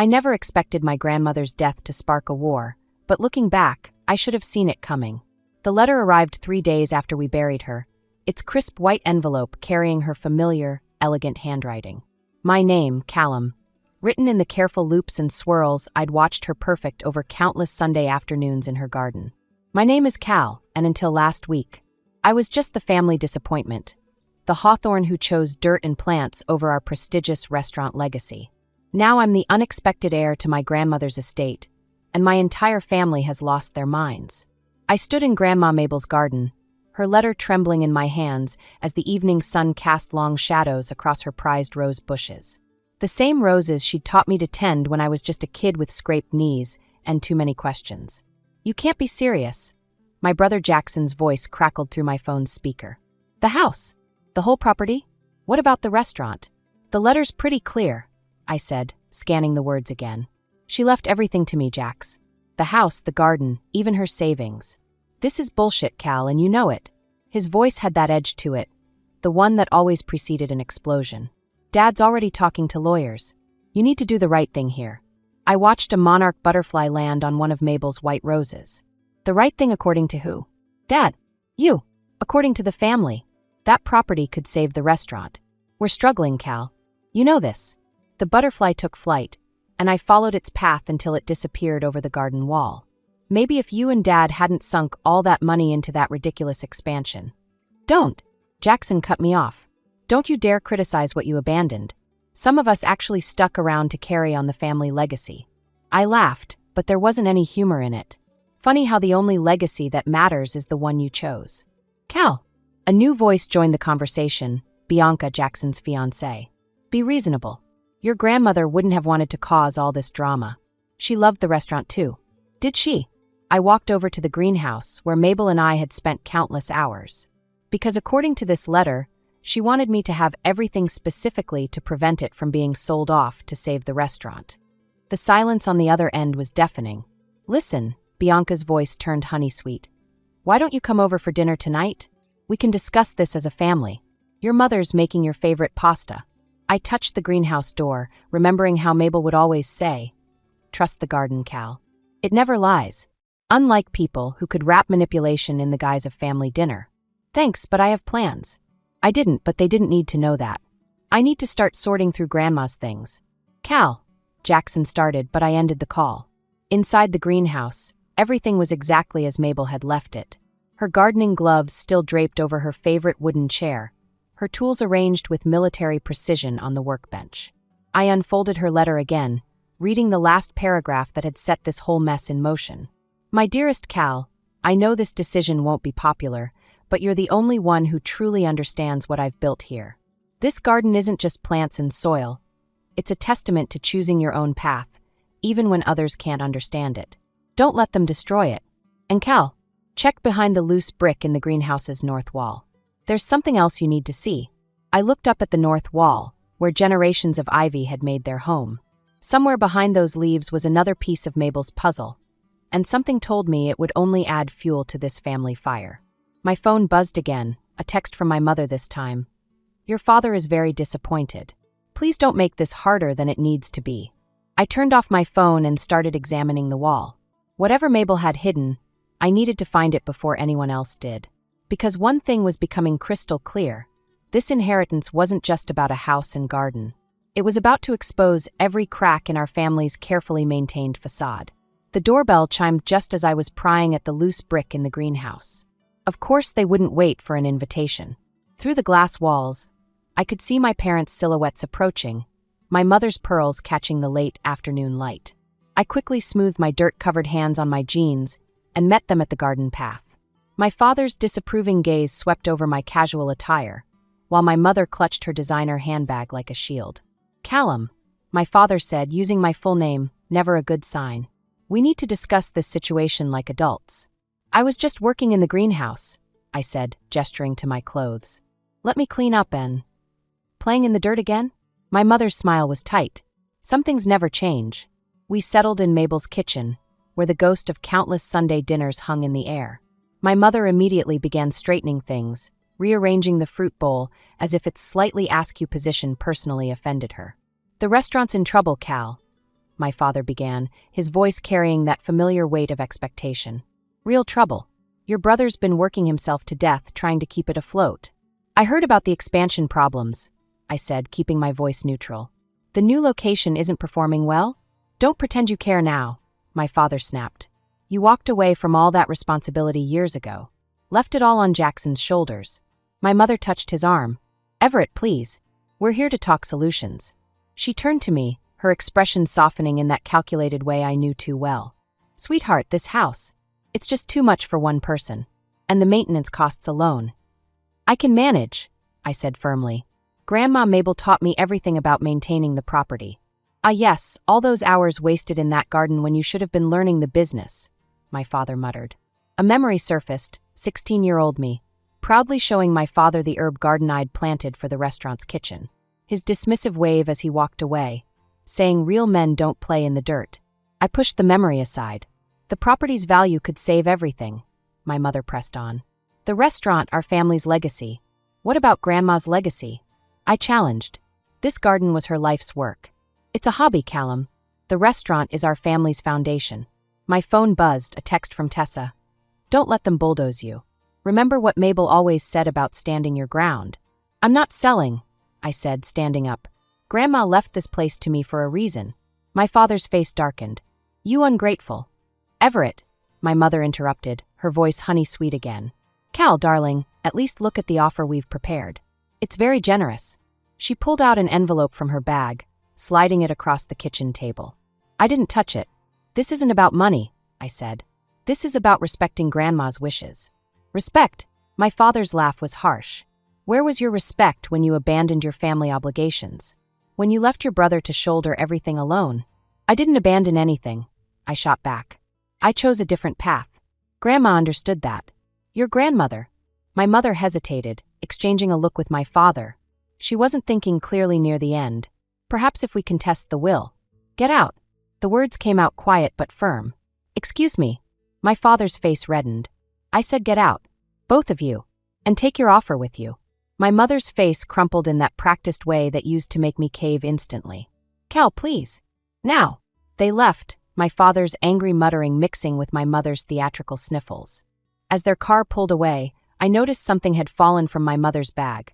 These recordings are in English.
I never expected my grandmother's death to spark a war, but looking back, I should have seen it coming. The letter arrived 3 days after we buried her, its crisp white envelope carrying her familiar, elegant handwriting. My name, Callum, written in the careful loops and swirls I'd watched her perfect over countless Sunday afternoons in her garden. My name is Cal, and until last week, I was just the family disappointment, the hawthorn who chose dirt and plants over our prestigious restaurant legacy. Now I'm the unexpected heir to my grandmother's estate, and my entire family has lost their minds. I stood in Grandma Mabel's garden, her letter trembling in my hands as the evening sun cast long shadows across her prized rose bushes. The same roses she'd taught me to tend when I was just a kid with scraped knees and too many questions. You can't be serious. My brother Jackson's voice crackled through my phone's speaker. The house? The whole property? What about the restaurant? The letter's pretty clear, I said, scanning the words again. She left everything to me, Jax. The house, the garden, even her savings. This is bullshit, Cal, and you know it. His voice had that edge to it, the one that always preceded an explosion. Dad's already talking to lawyers. You need to do the right thing here. I watched a monarch butterfly land on one of Mabel's white roses. The right thing according to who? Dad. You. According to the family. That property could save the restaurant. We're struggling, Cal. You know this. The butterfly took flight, and I followed its path until it disappeared over the garden wall. Maybe if you and Dad hadn't sunk all that money into that ridiculous expansion. Don't. Jackson cut me off. Don't you dare criticize what you abandoned. Some of us actually stuck around to carry on the family legacy. I laughed, but there wasn't any humor in it. Funny how the only legacy that matters is the one you chose. Cal. A new voice joined the conversation, Bianca, Jackson's fiancée. Be reasonable. Your grandmother wouldn't have wanted to cause all this drama. She loved the restaurant too. Did she? I walked over to the greenhouse where Mabel and I had spent countless hours. Because according to this letter, she wanted me to have everything specifically to prevent it from being sold off to save the restaurant. The silence on the other end was deafening. Listen, Bianca's voice turned honey-sweet. Why don't you come over for dinner tonight? We can discuss this as a family. Your mother's making your favorite pasta. I touched the greenhouse door, remembering how Mabel would always say, trust the garden, Cal. It never lies. Unlike people who could wrap manipulation in the guise of family dinner. Thanks, but I have plans. I didn't, but they didn't need to know that. I need to start sorting through Grandma's things. Cal, Jackson started, but I ended the call. Inside the greenhouse, everything was exactly as Mabel had left it. Her gardening gloves still draped over her favorite wooden chair, her tools arranged with military precision on the workbench. I unfolded her letter again, reading the last paragraph that had set this whole mess in motion. My dearest Cal, I know this decision won't be popular, but you're the only one who truly understands what I've built here. This garden isn't just plants and soil. It's a testament to choosing your own path, even when others can't understand it. Don't let them destroy it. And Cal, check behind the loose brick in the greenhouse's north wall. There's something else you need to see. I looked up at the north wall, where generations of ivy had made their home. Somewhere behind those leaves was another piece of Mabel's puzzle, and something told me it would only add fuel to this family fire. My phone buzzed again, a text from my mother this time. Your father is very disappointed. Please don't make this harder than it needs to be. I turned off my phone and started examining the wall. Whatever Mabel had hidden, I needed to find it before anyone else did. Because one thing was becoming crystal clear. This inheritance wasn't just about a house and garden. It was about to expose every crack in our family's carefully maintained facade. The doorbell chimed just as I was prying at the loose brick in the greenhouse. Of course, they wouldn't wait for an invitation. Through the glass walls, I could see my parents' silhouettes approaching, my mother's pearls catching the late afternoon light. I quickly smoothed my dirt-covered hands on my jeans and met them at the garden path. My father's disapproving gaze swept over my casual attire, while my mother clutched her designer handbag like a shield. Callum, my father said, using my full name, never a good sign. We need to discuss this situation like adults. I was just working in the greenhouse, I said, gesturing to my clothes. Let me clean up and... Playing in the dirt again? My mother's smile was tight. Some things never change. We settled in Mabel's kitchen, where the ghost of countless Sunday dinners hung in the air. My mother immediately began straightening things, rearranging the fruit bowl as if its slightly askew position personally offended her. The restaurant's in trouble, Cal. my father began, his voice carrying that familiar weight of expectation. Real trouble. Your brother's been working himself to death trying to keep it afloat. I heard about the expansion problems, I said, keeping my voice neutral. The new location isn't performing well? Don't pretend you care now, my father snapped. You walked away from all that responsibility years ago. Left it all on Jackson's shoulders. My mother touched his arm. Everett, please. We're here to talk solutions. She turned to me, her expression softening in that calculated way I knew too well. Sweetheart, this house. It's just too much for one person. And the maintenance costs alone. I can manage, I said firmly. Grandma Mabel taught me everything about maintaining the property. Ah yes, all those hours wasted in that garden when you should have been learning the business, my father muttered. A memory surfaced, 16-year-old me, proudly showing my father the herb garden I'd planted for the restaurant's kitchen. His dismissive wave as he walked away, saying real men don't play in the dirt. I pushed the memory aside. The property's value could save everything, my mother pressed on. The restaurant, our family's legacy. What about Grandma's legacy? I challenged. This garden was her life's work. It's a hobby, Callum. The restaurant is our family's foundation. My phone buzzed, a text from Tessa. Don't let them bulldoze you. Remember what Mabel always said about standing your ground. I'm not selling, I said, standing up. Grandma left this place to me for a reason. My father's face darkened. You ungrateful. Everett, my mother interrupted, her voice honey-sweet again. Cal, darling, at least look at the offer we've prepared. It's very generous. She pulled out an envelope from her bag, sliding it across the kitchen table. I didn't touch it. This isn't about money, I said. This is about respecting Grandma's wishes. Respect? My father's laugh was harsh. Where was your respect when you abandoned your family obligations? When you left your brother to shoulder everything alone? I didn't abandon anything, I shot back. I chose a different path. Grandma understood that. Your grandmother. My mother hesitated, exchanging a look with my father. She wasn't thinking clearly near the end. Perhaps if we contest the will. Get out. The words came out quiet but firm. Excuse me. My father's face reddened. I said get out. Both of you. And take your offer with you. My mother's face crumpled in that practiced way that used to make me cave instantly. Cal, please. Now. They left, my father's angry muttering mixing with my mother's theatrical sniffles. As their car pulled away, I noticed something had fallen from my mother's bag.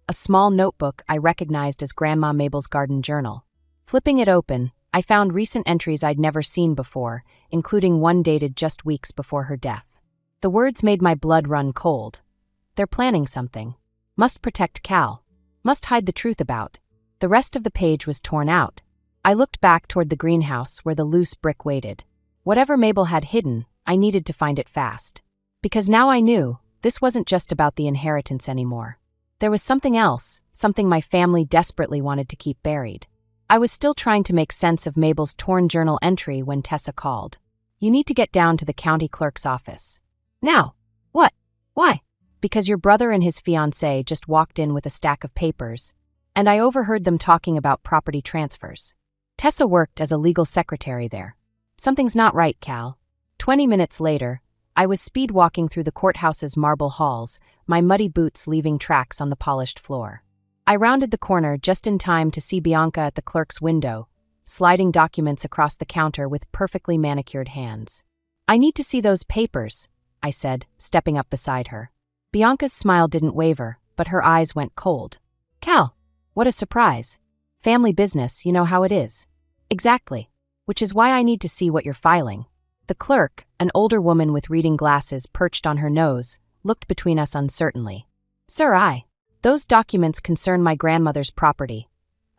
A small notebook I recognized as Grandma Mabel's garden journal. Flipping it open, I found recent entries I'd never seen before, including one dated just weeks before her death. The words made my blood run cold. They're planning something. Must protect Cal. Must hide the truth about. The rest of the page was torn out. I looked back toward the greenhouse where the loose brick waited. Whatever Mabel had hidden, I needed to find it fast. Because now I knew, this wasn't just about the inheritance anymore. There was something else, something my family desperately wanted to keep buried. I was still trying to make sense of Mabel's torn journal entry when Tessa called. You need to get down to the county clerk's office. Now. What? Why? Because your brother and his fiancée just walked in with a stack of papers, and I overheard them talking about property transfers. Tessa worked as a legal secretary there. Something's not right, Cal. 20 minutes later, I was speed walking through the courthouse's marble halls, my muddy boots leaving tracks on the polished floor. I rounded the corner just in time to see Bianca at the clerk's window, sliding documents across the counter with perfectly manicured hands. I need to see those papers, I said, stepping up beside her. Bianca's smile didn't waver, but her eyes went cold. Cal, what a surprise. Family business, you know how it is. Exactly. Which is why I need to see what you're filing. The clerk, an older woman with reading glasses perched on her nose, looked between us uncertainly. Sir, those documents concern my grandmother's property,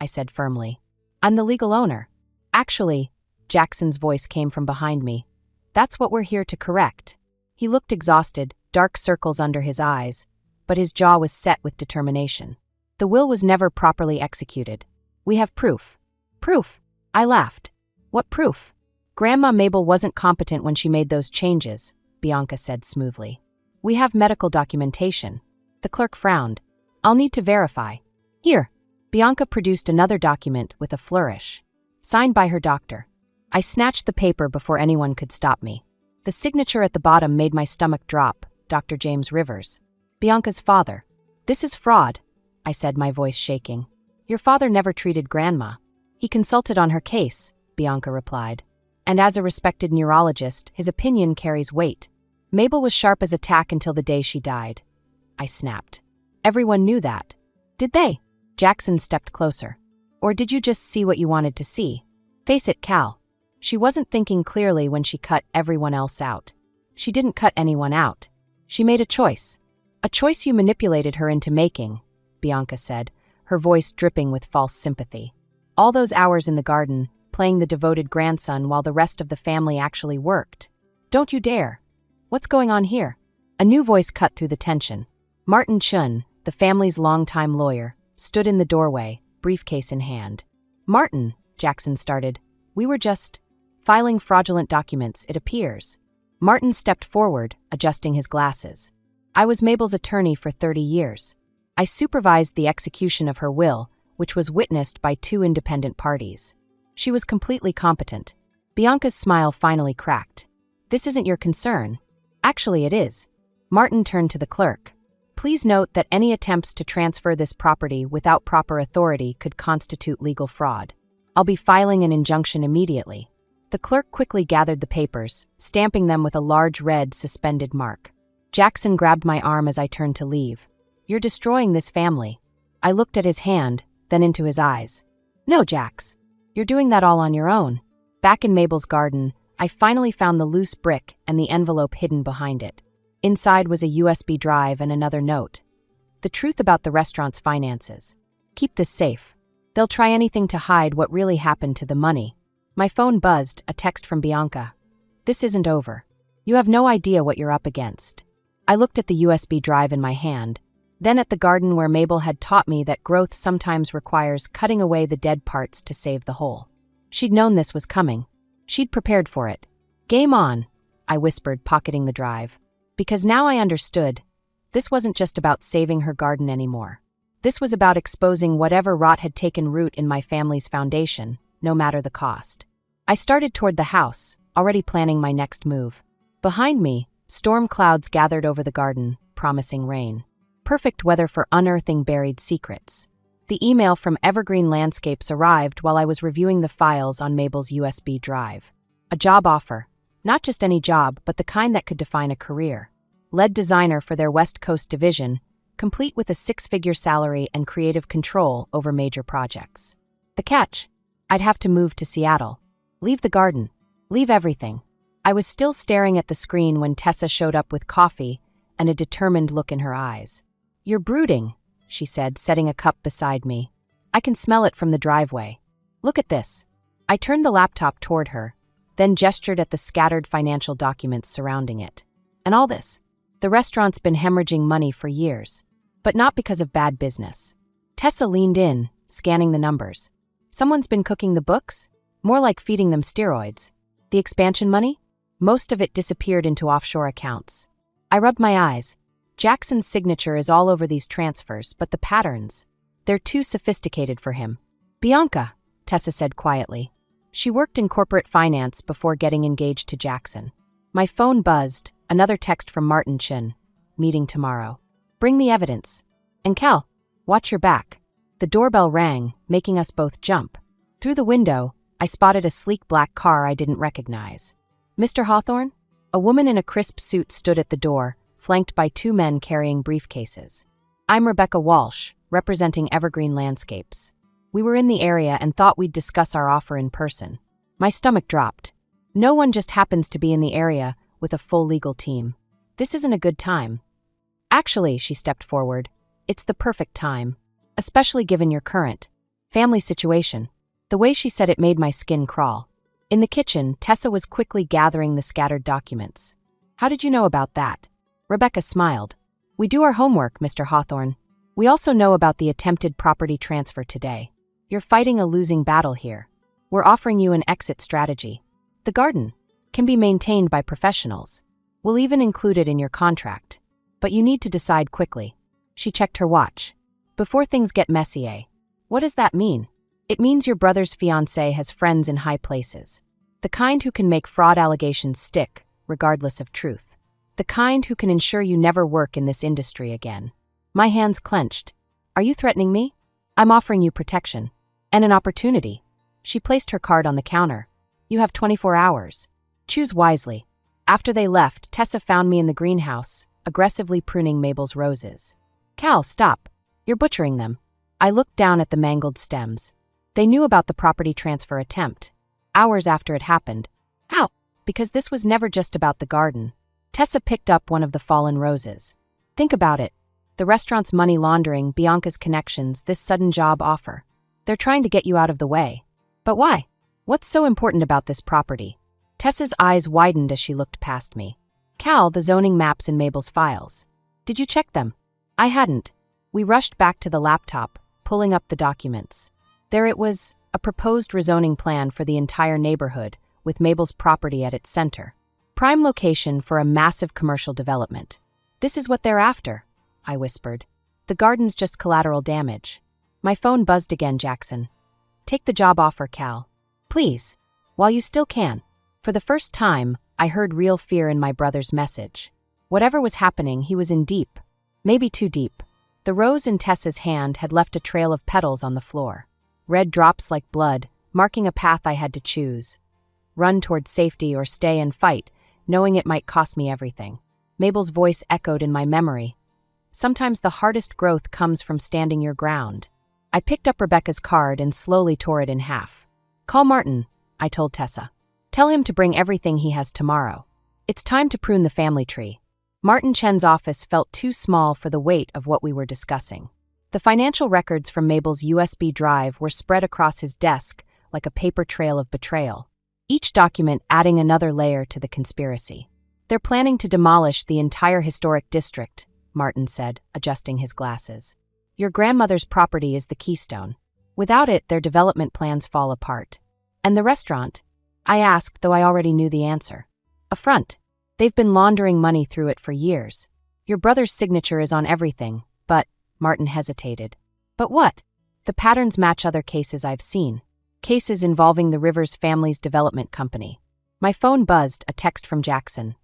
I said firmly. I'm the legal owner. Actually, Jackson's voice came from behind me. That's what we're here to correct. He looked exhausted, dark circles under his eyes, but his jaw was set with determination. The will was never properly executed. We have proof. Proof? I laughed. What proof? Grandma Mabel wasn't competent when she made those changes, Bianca said smoothly. We have medical documentation. The clerk frowned. I'll need to verify. Here. Bianca produced another document with a flourish. Signed by her doctor. I snatched the paper before anyone could stop me. The signature at the bottom made my stomach drop, Dr. James Rivers. Bianca's father. This is fraud, I said, my voice shaking. Your father never treated Grandma. He consulted on her case, Bianca replied. And as a respected neurologist, his opinion carries weight. Mabel was sharp as a tack until the day she died. I snapped. Everyone knew that. Did they? Jackson stepped closer. Or did you just see what you wanted to see? Face it, Cal. She wasn't thinking clearly when she cut everyone else out. She didn't cut anyone out. She made a choice. A choice you manipulated her into making, Bianca said, her voice dripping with false sympathy. All those hours in the garden, playing the devoted grandson while the rest of the family actually worked. Don't you dare. What's going on here? A new voice cut through the tension. Martin Chun, the family's longtime lawyer, stood in the doorway, briefcase in hand. Martin, Jackson started, we were just filing fraudulent documents, it appears. Martin stepped forward, adjusting his glasses. I was Mabel's attorney for 30 years. I supervised the execution of her will, which was witnessed by 2 independent parties. She was completely competent. Bianca's smile finally cracked. This isn't your concern. Actually, it is. Martin turned to the clerk. Please note that any attempts to transfer this property without proper authority could constitute legal fraud. I'll be filing an injunction immediately. The clerk quickly gathered the papers, stamping them with a large red suspended mark. Jackson grabbed my arm as I turned to leave. You're destroying this family. I looked at his hand, then into his eyes. No, Jax. You're doing that all on your own. Back in Mabel's garden, I finally found the loose brick and the envelope hidden behind it. Inside was a USB drive and another note. The truth about the restaurant's finances. Keep this safe. They'll try anything to hide what really happened to the money. My phone buzzed, a text from Bianca. This isn't over. You have no idea what you're up against. I looked at the USB drive in my hand, then at the garden where Mabel had taught me that growth sometimes requires cutting away the dead parts to save the whole. She'd known this was coming. She'd prepared for it. Game on, I whispered, pocketing the drive. Because now I understood. This wasn't just about saving her garden anymore. This was about exposing whatever rot had taken root in my family's foundation, no matter the cost. I started toward the house, already planning my next move. Behind me, storm clouds gathered over the garden, promising rain. Perfect weather for unearthing buried secrets. The email from Evergreen Landscapes arrived while I was reviewing the files on Mabel's USB drive. A job offer. Not just any job, but the kind that could define a career. Lead designer for their West Coast division, complete with a 6-figure salary and creative control over major projects. The catch? I'd have to move to Seattle. Leave the garden. Leave everything. I was still staring at the screen when Tessa showed up with coffee and a determined look in her eyes. You're brooding, she said, setting a cup beside me. I can smell it from the driveway. Look at this. I turned the laptop toward her, then gestured at the scattered financial documents surrounding it. And all this. The restaurant's been hemorrhaging money for years, but not because of bad business. Tessa leaned in, scanning the numbers. Someone's been cooking the books? More like feeding them steroids. The expansion money? Most of it disappeared into offshore accounts. I rubbed my eyes. Jackson's signature is all over these transfers, but the patterns, they're too sophisticated for him. Bianca, Tessa said quietly. She worked in corporate finance before getting engaged to Jackson. My phone buzzed, another text from Martin Chin. Meeting tomorrow. Bring the evidence. And Cal, watch your back. The doorbell rang, making us both jump. Through the window, I spotted a sleek black car I didn't recognize. Mr. Hawthorne? A woman in a crisp suit stood at the door, flanked by 2 men carrying briefcases. I'm Rebecca Walsh, representing Evergreen Landscapes. We were in the area and thought we'd discuss our offer in person. My stomach dropped. No one just happens to be in the area with a full legal team. This isn't a good time. Actually, she stepped forward, it's the perfect time, especially given your current family situation. The way she said it made my skin crawl. In the kitchen, Tessa was quickly gathering the scattered documents. How did you know about that? Rebecca smiled. We do our homework, Mr. Hawthorne. We also know about the attempted property transfer today. You're fighting a losing battle here. We're offering you an exit strategy. The garden can be maintained by professionals. We'll even include it in your contract. But you need to decide quickly. She checked her watch. Before things get messy, eh? What does that mean? It means your brother's fiancé has friends in high places. The kind who can make fraud allegations stick, regardless of truth. The kind who can ensure you never work in this industry again. My hands clenched. Are you threatening me? I'm offering you protection. And an opportunity. She placed her card on the counter. You have 24 hours. Choose wisely. After they left, Tessa found me in the greenhouse, aggressively pruning Mabel's roses. Cal, stop. You're butchering them. I looked down at the mangled stems. They knew about the property transfer attempt. Hours after it happened. How? Because this was never just about the garden. Tessa picked up one of the fallen roses. Think about it. The restaurant's money laundering, Bianca's connections, this sudden job offer. They're trying to get you out of the way. But why? What's so important about this property? Tessa's eyes widened as she looked past me. Cal, the zoning maps in Mabel's files. Did you check them? I hadn't. We rushed back to the laptop, pulling up the documents. There it was, a proposed rezoning plan for the entire neighborhood, with Mabel's property at its center. Prime location for a massive commercial development. This is what they're after, I whispered. The garden's just collateral damage. My phone buzzed again, Jackson. Take the job offer, Cal. Please. While you still can. For the first time, I heard real fear in my brother's message. Whatever was happening, he was in deep. Maybe too deep. The rose in Tessa's hand had left a trail of petals on the floor. Red drops like blood, marking a path I had to choose. Run toward safety or stay and fight, knowing it might cost me everything. Mabel's voice echoed in my memory. Sometimes the hardest growth comes from standing your ground. I picked up Rebecca's card and slowly tore it in half. Call Martin, I told Tessa. Tell him to bring everything he has tomorrow. It's time to prune the family tree. Martin Chen's office felt too small for the weight of what we were discussing. The financial records from Mabel's USB drive were spread across his desk like a paper trail of betrayal, each document adding another layer to the conspiracy. They're planning to demolish the entire historic district, Martin said, adjusting his glasses. Your grandmother's property is the keystone. Without it, their development plans fall apart. And the restaurant? I asked, though I already knew the answer. A front. They've been laundering money through it for years. Your brother's signature is on everything, but, Martin hesitated. But what? The patterns match other cases I've seen. Cases involving the Rivers family's development company. My phone buzzed, a text from Jackson.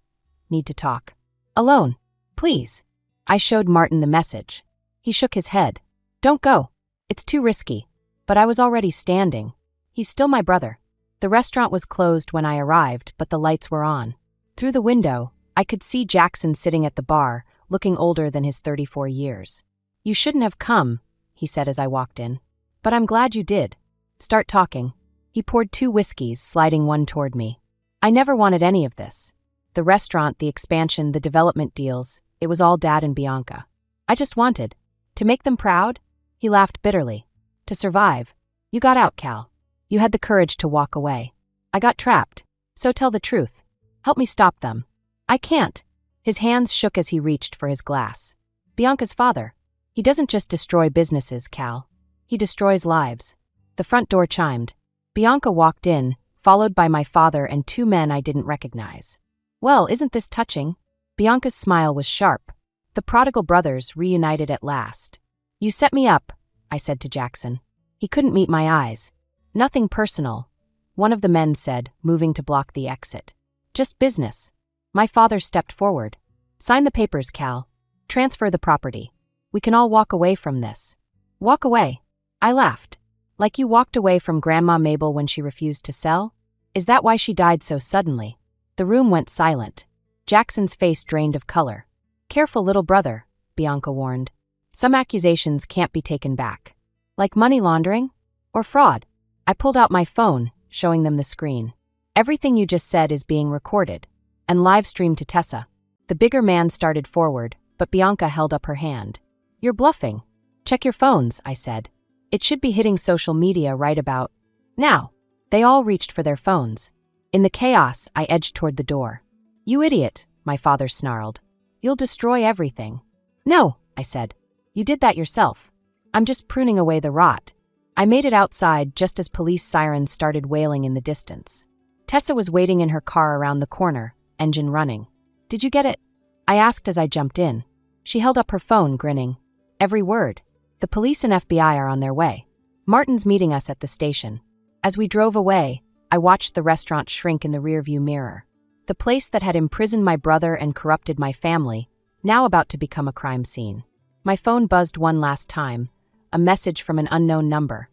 Need to talk. Alone. Please. I showed Martin the message. He shook his head. Don't go. It's too risky. But I was already standing. He's still my brother. The restaurant was closed when I arrived, but the lights were on. Through the window, I could see Jackson sitting at the bar, looking older than his 34 years. You shouldn't have come, he said as I walked in. But I'm glad you did. Start talking. He poured 2 whiskeys, sliding one toward me. I never wanted any of this. The restaurant, the expansion, the development deals, it was all Dad and Bianca. I just wanted to make them proud. He laughed bitterly. To survive. You got out, Cal. You had the courage to walk away. I got trapped. So tell the truth. Help me stop them. I can't. His hands shook as he reached for his glass. Bianca's father. He doesn't just destroy businesses, Cal. He destroys lives. The front door chimed. Bianca walked in, followed by my father and 2 men I didn't recognize. Well, isn't this touching? Bianca's smile was sharp. The prodigal brothers reunited at last. You set me up, I said to Jackson. He couldn't meet my eyes. Nothing personal, one of the men said, moving to block the exit. Just business. My father stepped forward. Sign the papers, Cal. Transfer the property. We can all walk away from this. Walk away. I laughed. Like you walked away from Grandma Mabel when she refused to sell? Is that why she died so suddenly? The room went silent. Jackson's face drained of color. Careful, little brother, Bianca warned. Some accusations can't be taken back. Like money laundering? Or fraud? I pulled out my phone, showing them the screen. Everything you just said is being recorded and live-streamed to Tessa. The bigger man started forward, but Bianca held up her hand. You're bluffing. Check your phones, I said. It should be hitting social media right about now. They all reached for their phones. In the chaos, I edged toward the door. You idiot, my father snarled. You'll destroy everything. No, I said. You did that yourself. I'm just pruning away the rot. I made it outside just as police sirens started wailing in the distance. Tessa was waiting in her car around the corner, engine running. Did you get it? I asked as I jumped in. She held up her phone, grinning. Every word. The police and FBI are on their way. Martin's meeting us at the station. As we drove away, I watched the restaurant shrink in the rearview mirror. The place that had imprisoned my brother and corrupted my family, now about to become a crime scene. My phone buzzed one last time, a message from an unknown number.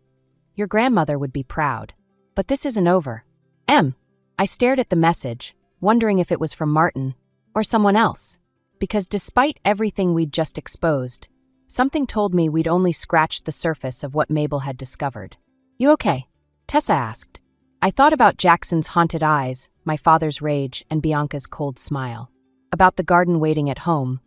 Your grandmother would be proud. But this isn't over. I stared at the message, wondering if it was from Martin or someone else. Because despite everything we'd just exposed, something told me we'd only scratched the surface of what Mabel had discovered. "You okay?" Tessa asked. I thought about Jackson's haunted eyes, my father's rage, and Bianca's cold smile. About the garden waiting at home,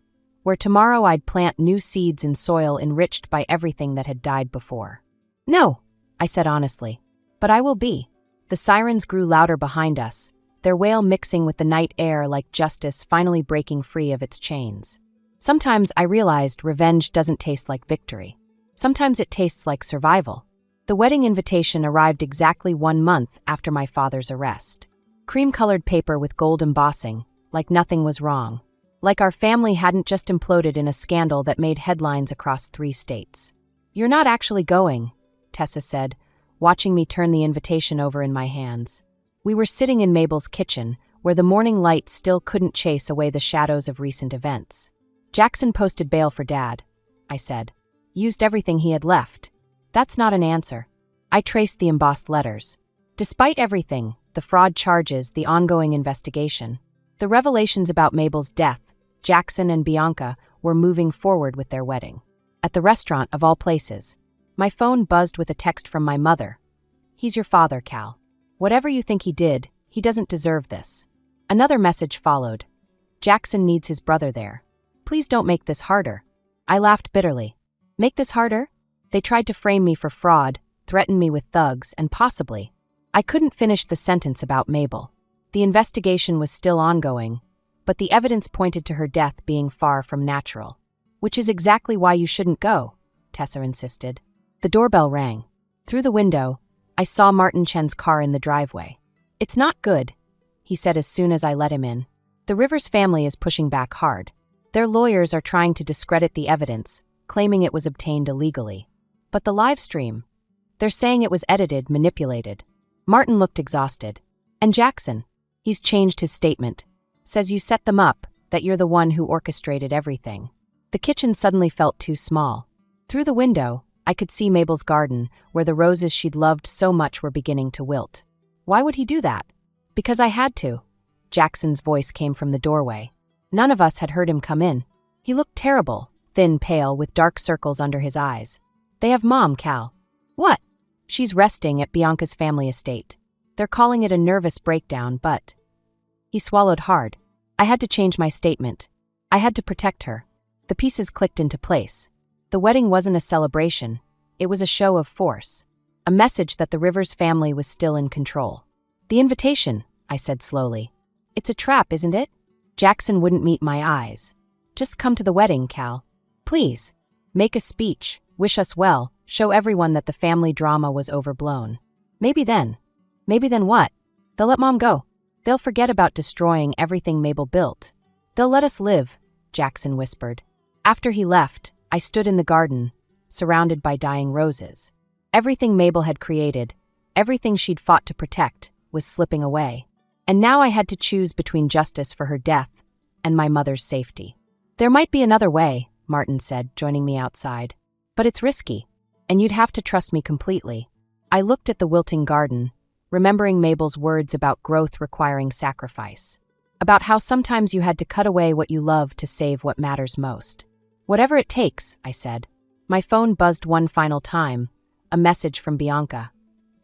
where tomorrow I'd plant new seeds in soil enriched by everything that had died before. "No," I said honestly, "but I will be." The sirens grew louder behind us, their wail mixing with the night air like justice finally breaking free of its chains. Sometimes I realized revenge doesn't taste like victory. Sometimes it tastes like survival. The wedding invitation arrived exactly 1 month after my father's arrest. Cream-colored paper with gold embossing, like nothing was wrong. Like our family hadn't just imploded in a scandal that made headlines across 3 states. "You're not actually going," Tessa said, watching me turn the invitation over in my hands. We were sitting in Mabel's kitchen, where the morning light still couldn't chase away the shadows of recent events. "Jackson posted bail for Dad," I said. "Used everything he had left." That's not an answer. I traced the embossed letters. Despite everything, the fraud charges, the ongoing investigation, the revelations about Mabel's death, Jackson and Bianca were moving forward with their wedding. At the restaurant, of all places, my phone buzzed with a text from my mother. "He's your father, Cal. Whatever you think he did, he doesn't deserve this." Another message followed. "Jackson needs his brother there. Please don't make this harder." I laughed bitterly. Make this harder? They tried to frame me for fraud, threaten me with thugs, and possibly. I couldn't finish the sentence about Mabel. The investigation was still ongoing, but the evidence pointed to her death being far from natural. "Which is exactly why you shouldn't go," Tessa insisted. The doorbell rang. Through the window, I saw Martin Chen's car in the driveway. "It's not good," he said as soon as I let him in. "The Rivers family is pushing back hard. Their lawyers are trying to discredit the evidence, claiming it was obtained illegally. But the live stream, they're saying it was edited, manipulated." Martin looked exhausted. "And Jackson? He's changed his statement. Says you set them up, that you're the one who orchestrated everything." The kitchen suddenly felt too small. Through the window, I could see Mabel's garden, where the roses she'd loved so much were beginning to wilt. "Why would he do that?" "Because I had to." Jackson's voice came from the doorway. None of us had heard him come in. He looked terrible, thin, pale, with dark circles under his eyes. "They have Mom, Cal." "What?" "She's resting at Bianca's family estate. They're calling it a nervous breakdown, but..." He swallowed hard. I had to change my statement. I had to protect her. The pieces clicked into place. The wedding wasn't a celebration. It was a show of force. A message that the Rivers family was still in control. "The invitation," I said slowly. "It's a trap, isn't it?" Jackson wouldn't meet my eyes. "Just come to the wedding, Cal. Please. Make a speech, wish us well, show everyone that the family drama was overblown. Maybe then what? They'll let Mom go. They'll forget about destroying everything Mabel built. They'll let us live," Jackson whispered. After he left, I stood in the garden, surrounded by dying roses. Everything Mabel had created, everything she'd fought to protect, was slipping away. And now I had to choose between justice for her death and my mother's safety. "There might be another way," Martin said, joining me outside. "But it's risky, and you'd have to trust me completely." I looked at the wilting garden, remembering Mabel's words about growth requiring sacrifice. About how sometimes you had to cut away what you love to save what matters most. "Whatever it takes," I said. My phone buzzed one final time, a message from Bianca.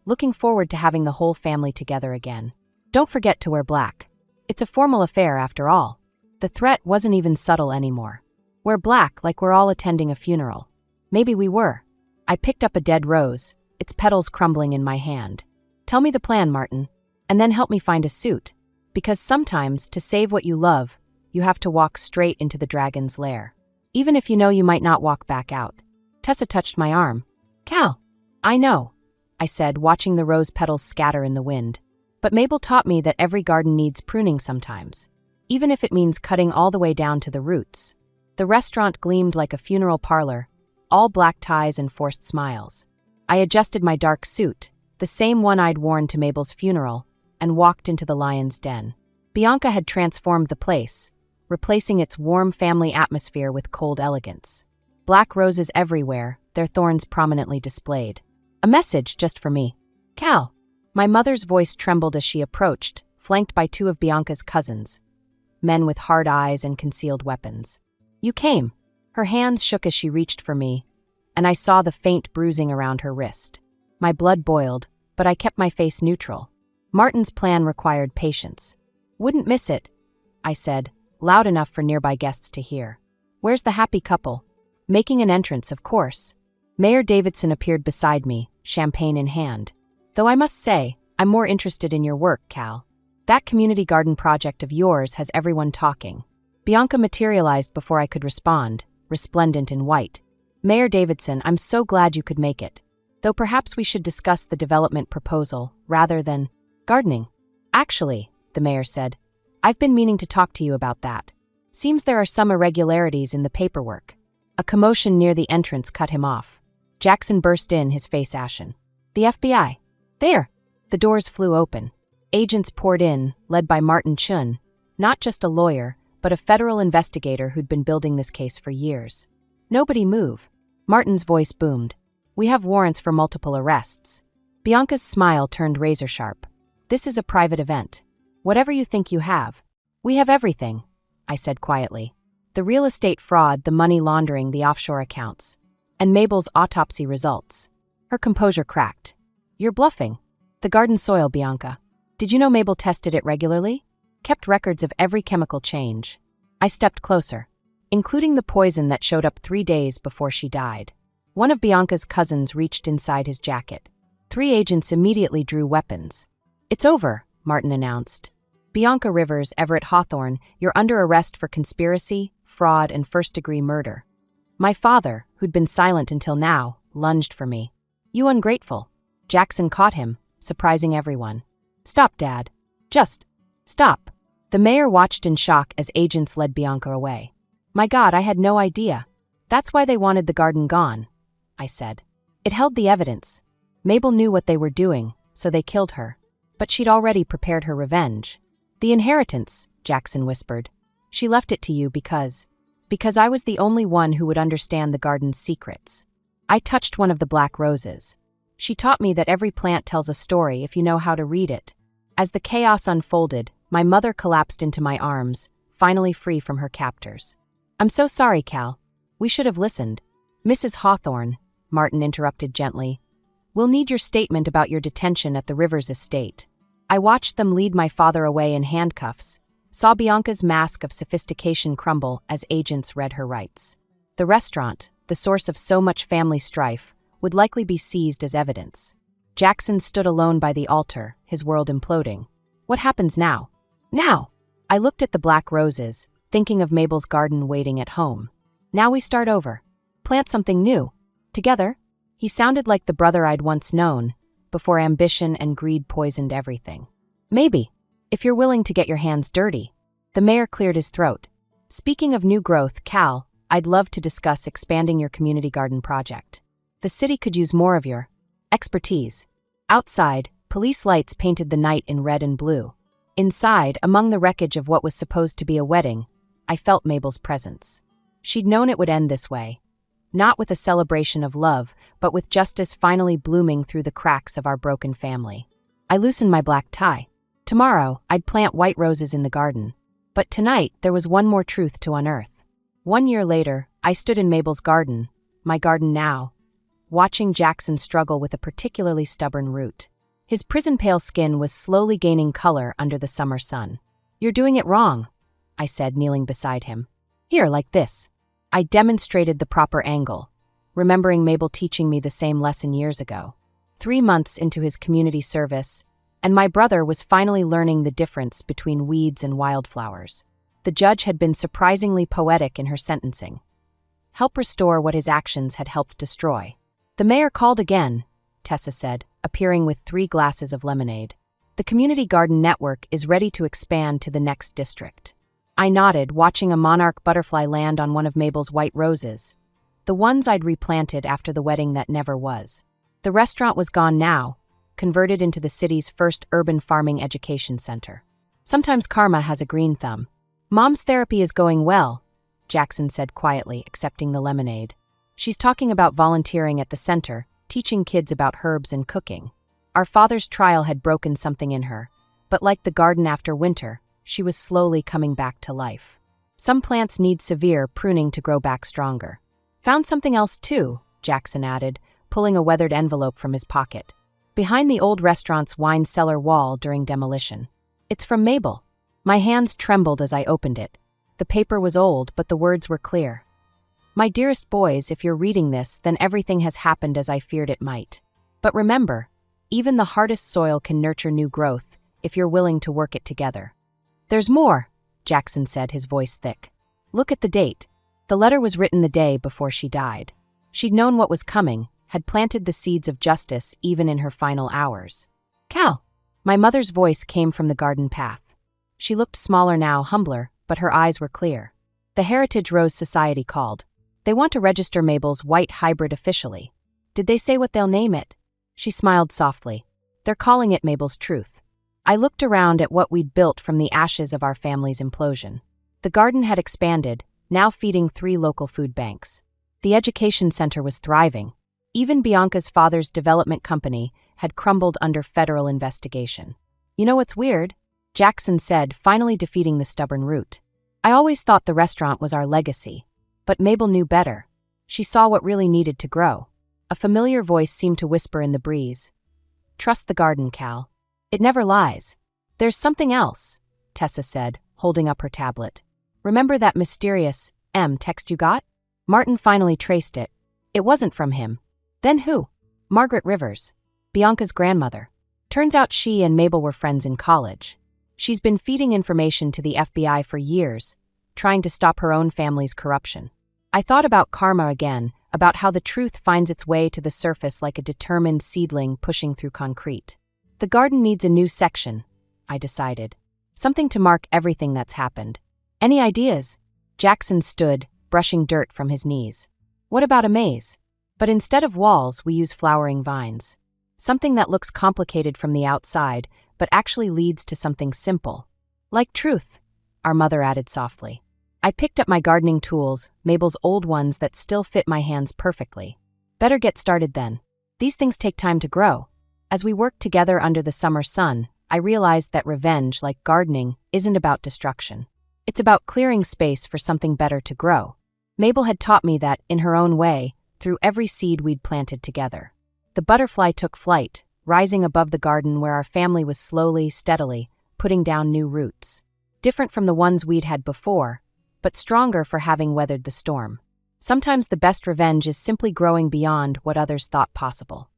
"Looking forward to having the whole family together again. Don't forget to wear black. It's a formal affair after all." The threat wasn't even subtle anymore. Wear black like we're all attending a funeral. Maybe we were. I picked up a dead rose, its petals crumbling in my hand. "Tell me the plan, Martin, and then help me find a suit. Because sometimes, to save what you love, you have to walk straight into the dragon's lair. Even if you know you might not walk back out." Tessa touched my arm. "Cal." "I know," I said, watching the rose petals scatter in the wind. "But Mabel taught me that every garden needs pruning sometimes, even if it means cutting all the way down to the roots." The restaurant gleamed like a funeral parlor, all black ties and forced smiles. I adjusted my dark suit, the same one I'd worn to Mabel's funeral, and walked into the lion's den. Bianca had transformed the place, replacing its warm family atmosphere with cold elegance. Black roses everywhere, their thorns prominently displayed. A message just for me. "Cal." My mother's voice trembled as she approached, flanked by two of Bianca's cousins, men with hard eyes and concealed weapons. "You came." Her hands shook as she reached for me, and I saw the faint bruising around her wrist. My blood boiled, but I kept my face neutral. Martin's plan required patience. "Wouldn't miss it," I said, loud enough for nearby guests to hear. "Where's the happy couple?" "Making an entrance, of course." Mayor Davidson appeared beside me, champagne in hand. "Though I must say, I'm more interested in your work, Cal. That community garden project of yours has everyone talking." Bianca materialized before I could respond, resplendent in white. "Mayor Davidson, I'm so glad you could make it. Though perhaps we should discuss the development proposal, rather than gardening." "Actually," the mayor said, "I've been meaning to talk to you about that. Seems there are some irregularities in the paperwork." A commotion near the entrance cut him off. Jackson burst in, his face ashen. "The FBI. There!" The doors flew open. Agents poured in, led by Martin Chun, not just a lawyer, but a federal investigator who'd been building this case for years. "Nobody move." Martin's voice boomed. "We have warrants for multiple arrests." Bianca's smile turned razor-sharp. "This is a private event. Whatever you think you have. We have everything," I said quietly. "The real estate fraud, the money laundering, the offshore accounts. And Mabel's autopsy results." Her composure cracked. "You're bluffing." "The garden soil, Bianca. Did you know Mabel tested it regularly? Kept records of every chemical change." I stepped closer, including the poison that showed up 3 days before she died. One of Bianca's cousins reached inside his jacket. 3 agents immediately drew weapons. "It's over," Martin announced. "Bianca Rivers, Everett Hawthorne, you're under arrest for conspiracy, fraud, and first-degree murder." My father, who'd been silent until now, lunged for me. "You ungrateful." Jackson caught him, surprising everyone. "Stop, Dad. Just stop." The mayor watched in shock as agents led Bianca away. "My God, I had no idea. That's why they wanted the garden gone," I said. "It held the evidence. Mabel knew what they were doing, so they killed her. But she'd already prepared her revenge." "The inheritance," Jackson whispered. "She left it to you because I was the only one who would understand the garden's secrets." I touched one of the black roses. "She taught me that every plant tells a story if you know how to read it." As the chaos unfolded, my mother collapsed into my arms, finally free from her captors. "I'm so sorry, Cal. We should have listened." "Mrs. Hawthorne," Martin interrupted gently, "we'll need your statement about your detention at the Rivers estate." I watched them lead my father away in handcuffs, saw Bianca's mask of sophistication crumble as agents read her rights. The restaurant, the source of so much family strife, would likely be seized as evidence. Jackson stood alone by the altar, his world imploding. "What happens now?" "Now!" I looked at the black roses, thinking of Mabel's garden waiting at home. "Now we start over. Plant something new. Together." He sounded like the brother I'd once known, before ambition and greed poisoned everything. "Maybe, if you're willing to get your hands dirty." The mayor cleared his throat. "Speaking of new growth, Cal, I'd love to discuss expanding your community garden project. The city could use more of your expertise." Outside, police lights painted the night in red and blue. Inside, among the wreckage of what was supposed to be a wedding, I felt Mabel's presence. She'd known it would end this way. Not with a celebration of love, but with justice finally blooming through the cracks of our broken family. I loosened my black tie. Tomorrow, I'd plant white roses in the garden. But tonight, there was one more truth to unearth. 1 year later, I stood in Mabel's garden, my garden now, watching Jackson struggle with a particularly stubborn root. His prison-pale skin was slowly gaining color under the summer sun. "You're doing it wrong," I said, kneeling beside him. "Here, like this." I demonstrated the proper angle, remembering Mabel teaching me the same lesson years ago. 3 months into his community service, and my brother was finally learning the difference between weeds and wildflowers. The judge had been surprisingly poetic in her sentencing. Help restore what his actions had helped destroy. "The mayor called again," Tessa said, appearing with 3 glasses of lemonade. "The community garden network is ready to expand to the next district." I nodded, watching a monarch butterfly land on one of Mabel's white roses, the ones I'd replanted after the wedding that never was. The restaurant was gone now, converted into the city's first urban farming education center. Sometimes karma has a green thumb. "Mom's therapy is going well," Jackson said quietly, accepting the lemonade. "She's talking about volunteering at the center, teaching kids about herbs and cooking." Our father's trial had broken something in her, but like the garden after winter, she was slowly coming back to life. Some plants need severe pruning to grow back stronger. Found something else too, Jackson added, pulling a weathered envelope from his pocket. Behind the old restaurant's wine cellar wall during demolition. It's from Mabel. My hands trembled as I opened it. The paper was old, but the words were clear. My dearest boys, if you're reading this, then everything has happened as I feared it might. But remember, even the hardest soil can nurture new growth if you're willing to work it together. There's more, Jackson said, his voice thick. Look at the date. The letter was written the day before she died. She'd known what was coming, had planted the seeds of justice even in her final hours. Cal! My mother's voice came from the garden path. She looked smaller now, humbler, but her eyes were clear. The Heritage Rose Society called. They want to register Mabel's white hybrid officially. Did they say what they'll name it? She smiled softly. They're calling it Mabel's Truth. I looked around at what we'd built from the ashes of our family's implosion. The garden had expanded, now feeding 3 local food banks. The education center was thriving. Even Bianca's father's development company had crumbled under federal investigation. You know what's weird? Jackson said, finally defeating the stubborn root. I always thought the restaurant was our legacy. But Mabel knew better. She saw what really needed to grow. A familiar voice seemed to whisper in the breeze. Trust the garden, Cal. It never lies. There's something else, Tessa said, holding up her tablet. Remember that mysterious text you got? Martin finally traced it. It wasn't from him. Then who? Margaret Rivers, Bianca's grandmother. Turns out she and Mabel were friends in college. She's been feeding information to the FBI for years, trying to stop her own family's corruption. I thought about karma again, about how the truth finds its way to the surface like a determined seedling pushing through concrete. The garden needs a new section, I decided. Something to mark everything that's happened. Any ideas? Jackson stood, brushing dirt from his knees. What about a maze? But instead of walls, we use flowering vines. Something that looks complicated from the outside, but actually leads to something simple. Like truth, our mother added softly. I picked up my gardening tools, Mabel's old ones that still fit my hands perfectly. Better get started then. These things take time to grow. As we worked together under the summer sun, I realized that revenge, like gardening, isn't about destruction. It's about clearing space for something better to grow. Mabel had taught me that, in her own way, through every seed we'd planted together. The butterfly took flight, rising above the garden where our family was slowly, steadily, putting down new roots. Different from the ones we'd had before, but stronger for having weathered the storm. Sometimes the best revenge is simply growing beyond what others thought possible.